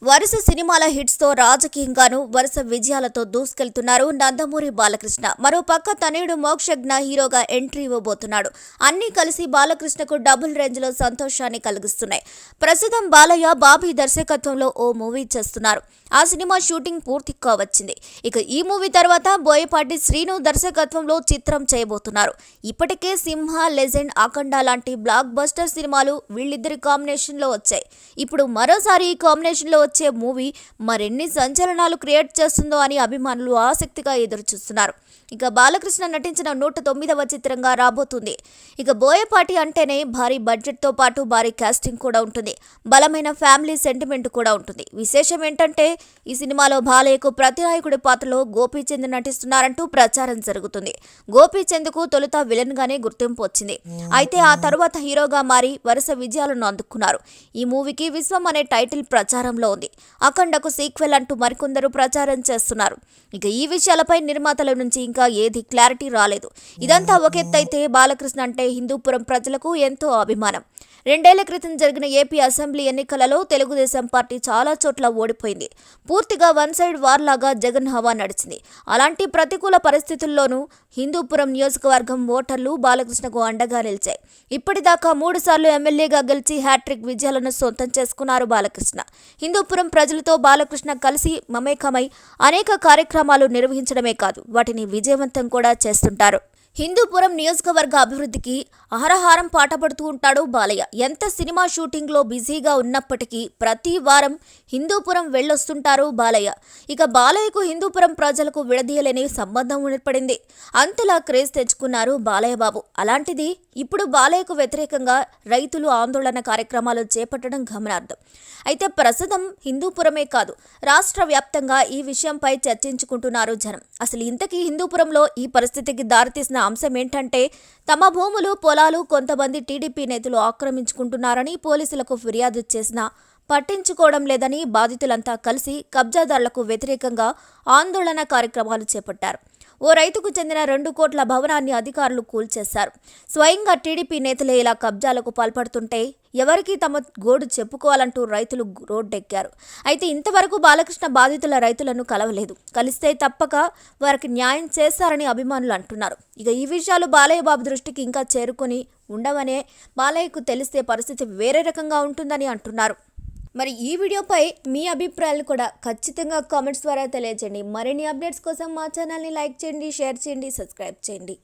వరుస సినిమాల హిట్స్ తో రాజకీయంగానూ వరుస విజయాలతో దూసుకెళ్తున్నారు నందమూరి బాలకృష్ణ. మరో పక్క తనయుడు మోక్షజ్ఞ హీరోగా ఎంట్రీ ఇవ్వబోతున్నాడు. అన్నీ కలిసి బాలకృష్ణకు డబుల్ రేంజ్ లో సంతోషాన్ని కలిగిస్తున్నాయి. ప్రస్తుతం బాలయ్య బాబీ దర్శకత్వంలో ఓ మూవీ చేస్తున్నారు. ఆ సినిమా షూటింగ్ పూర్తి కావచ్చింది. ఇక ఈ మూవీ తర్వాత బోయపాటి శ్రీను దర్శకత్వంలో చిత్రం చేయబోతున్నారు. ఇప్పటికే సింహ, లెజెండ్, అఖండ లాంటి బ్లాక్ బస్టర్ సినిమాలు వీళ్ళిద్దరి కాంబినేషన్ లో వచ్చాయి. ఇప్పుడు మరోసారి ఈ కాంబినేషన్ లో వచ్చే మూవీ మరెన్ని సంచలనాలు క్రియేట్ చేస్తుందో అని అభిమానులు ఆసక్తిగా ఎదురుచూస్తున్నారు. ఇక బాలకృష్ణ నటించిన 109వ చిత్రంగా రాబోతుంది. ఇక బోయపాటి అంటేనే భారీ బడ్జెట్ తో పాటు భారీ కాస్టింగ్ కూడా ఉంటుంది. బలమైన ఫ్యామిలీ సెంటిమెంట్ కూడా ఉంటుంది. విశేషం ఏంటంటే ఈ సినిమాలో బాలయ్యకు ప్రతినాయకుడి పాత్రలో గోపీచంద్ నటిస్తున్నారంటూ ప్రచారం జరుగుతుంది. గోపీచంద్కు తొలుత విలన్ గానే గుర్తింపు వచ్చింది. అయితే ఆ తరువాత హీరోగా మారి వరుస విజయాలను అందుకున్నారు. ఈ మూవీకి విశ్వం అనే టైటిల్ ప్రచారంలో ఉంది. అఖండకు సీక్వెల్ అంటూ మరికొందరు ప్రచారం చేస్తున్నారు. ఇక ఈ విషయాలపై నిర్మాతల నుంచి ఇంకా ఏది క్లారిటీ రాలేదు. ఇదంతా ఒక ఎత్తైతే బాలకృష్ణ అంటే హిందూపురం ప్రజలకు ఎంతో అభిమానం. 2 ఏళ్ల క్రితం జరిగిన ఏపీ అసెంబ్లీ ఎన్నికలలో తెలుగుదేశం పార్టీ చాలా చోట్ల ఓడిపోయింది. పూర్తిగా వన్ సైడ్ వార్ లాగా జగన్ హవా నడిచింది. అలాంటి ప్రతికూల పరిస్థితుల్లోనూ హిందూపురం నియోజకవర్గం ఓటర్లు బాలకృష్ణకు అండగా నిలిచాయి. ఇప్పటిదాకా 3 సార్లు ఎమ్మెల్యేగా గెలిచి హ్యాట్రిక్ విజయాలను సొంతం చేసుకున్నారు బాలకృష్ణ. హిందూపురం ప్రజలతో బాలకృష్ణ కలిసి మమేకమై అనేక కార్యక్రమాలు నిర్వహించడమే కాదు, వాటిని విజయవంతం కూడా చేస్తుంటారు. హిందూపురం నియోజకవర్గ అభివృద్ధికి అహరహారం పాటపడుతూ ఉంటాడు బాలయ్య. ఎంత సినిమా షూటింగ్ లో బిజీగా ఉన్నప్పటికీ ప్రతి వారం హిందూపురం వెళ్ళొస్తుంటారు బాలయ్య. ఇక బాలయ్యకు హిందూపురం ప్రజలకు విడదీయలేని సంబంధం ఏర్పడింది. అంతలా క్రేజ్ తెచ్చుకున్నారు బాలయ్య బాబు. అలాంటిది ఇప్పుడు బాలయ్యకు వ్యతిరేకంగా రైతులు ఆందోళన కార్యక్రమాలు చేపట్టడం గమనార్థం. అయితే ప్రస్తుతం హిందూపురమే కాదు, రాష్ట్ర వ్యాప్తంగా ఈ విషయంపై చర్చించుకుంటున్నారు జనం. అసలు ఇంతకీ హిందూపురంలో ఈ పరిస్థితికి దారితీసిన అంశం ఏంటంటే తమ భూములు, పొలాలు కొంతమంది టీడీపీ నేతలు ఆక్రమించుకుంటున్నారని పోలీసులకు ఫిర్యాదు చేసినా పట్టించుకోవడం లేదని బాధితులంతా కలిసి కబ్జాదారులకు వ్యతిరేకంగా ఆందోళన కార్యక్రమాలు చేపట్టారు. ఓ రైతుకు చెందిన 2 కోట్ల భవనాన్ని అధికారులు కూల్చేశారు. స్వయంగా టీడీపీ నేతలే ఇలా కబ్జాలకు పాల్పడుతుంటే ఎవరికి తమ గోడు చెప్పుకోవాలంటూ రైతులు రోడ్డెక్కారు. అయితే ఇంతవరకు బాలకృష్ణ బాధితుల రైతులను కలవలేదు. కలిస్తే తప్పక వారికి న్యాయం చేస్తారని అభిమానులు అంటున్నారు. ఇక ఈ విషయాలు బాలయ్య బాబు దృష్టికి ఇంకా చేరుకొని ఉండవనే బాలయ్యకు తెలిస్తే పరిస్థితి వేరే రకంగా ఉంటుందని అంటున్నారు. మరి ఈ వీడియోపై మీ అభిప్రాయాలు కూడా ఖచ్చితంగా కామెంట్స్ ద్వారా తెలియజేయండి. మరిన్ని అప్డేట్స్ కోసం మా ఛానల్ని లైక్ చేయండి, షేర్ చేయండి, సబ్స్క్రైబ్ చేయండి.